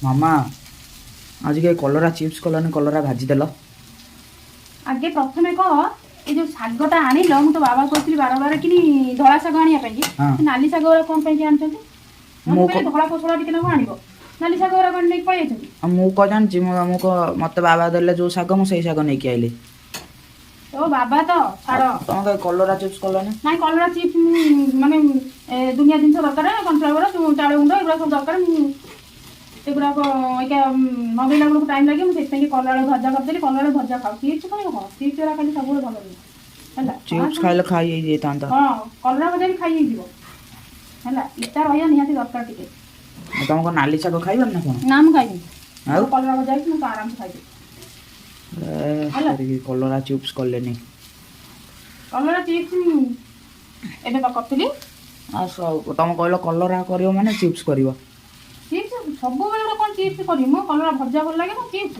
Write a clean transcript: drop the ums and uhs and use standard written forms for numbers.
ମାମା ଆଜି କାଇଁ କଲରା ଚିପ୍ସ କଲନି, କଲରା ଭାଜିଦେଲ। ଆଗେ ପ୍ରଥମେ କହ ଏ ଯୋଉ ଶାଗଟା ଆଣିଲ, ମୁଁ ତ ବାବା କହିଥିଲି ବାରବାର କିନି ଧଳା ଶାଗ ଆଣିବା ପାଇଁ। ନାଲି ଶାଗ ଗୁରା କଣ ପାଇଁ ଆଣିଛନ୍ତି? ମୁଁ କହିଲି ଧଳା କୋଶଳା ଟିକେ ନାକୁ ଆଣିବ, ନାଲି ଶାଗ ଗୁରା କଣ ନେଇକି ପଳେଇ ଯାଇଛନ୍ତି। ମୁଁ କଣ ଜାଣିଛି, ମତେ ବାବା ଦେଲେ ଯୋଉ ଶାଗ ମୁଁ ସେଇ ଶାଗ ନେଇକି ଆଇଲି। ଓ ବାବା ତ ଛାଡ଼। ତମେ କାଇଁ କଲରା ଚିପ୍ସ କଲନି? ନାଇଁ କଲରା ଚିପ୍ସ ମାନେ ଦୁନିଆ ଜିନିଷ ଦରକାର, କର୍ଣ୍ଣଫ୍ଲାୱାର ଚାଉଳ ଗୁଣ୍ଡ ଏଗୁଡ଼ା ସବୁ ଦରକାର। ମୁଁ ସେଗୁଡ଼ାକ ମଗେଇଲା ବେଳକୁ ଟାଇମ୍ ଲାଗିବ। ମୁଁ ସେଥିପାଇଁ କଲରା ଭଜା କରିଦେଲି। କଲରା ଭଜା ଖାଉ, ଚିପ୍ସ ଖାଇବ କଣ? ଚିପ୍ସ ଗୁରା ଖାଲି ସବୁବେଳେ ଭଲ ନୁହେଁ ହେଲା। ଚିପ୍ସ ଖାଇଲେ ଖାଇ ହେଇଯାଇଥାନ୍ତା। ହଁ କଲରା ଭଜା ବି ଖାଇ ହେଇଯିବ ହେଲା। ଇଟା ରହିବା ନିହାତି ଦରକାର ଟିକେ। ତମେ କଣ ନାଲି ଶାଗ ଖାଇବନି ନା କଣ? ନା ମୁଁ ଖାଇବିନି, ଆଉ କଲରା ଭଜା ହେଇଛି ମୁଁ ଆରାମସେ ଖାଇବି। କଲରା ଚିପ୍ସ କଲେନି। କଲରା ଚିପ୍ସ ଏବେ ବା କରିଥିଲି। ତମେ କହିଲ କଲରା କରିବ ମାନେ ଚିପ୍ସ କରିବ। ଚିପ୍ସ ସବୁବେଳେ ଗୋଟେ କଣ ଚିପ୍ସ କରିବି? ମୋ କଲରା ଭଜା ଭଲ ଲାଗେ ନା ଚିପ୍ସ?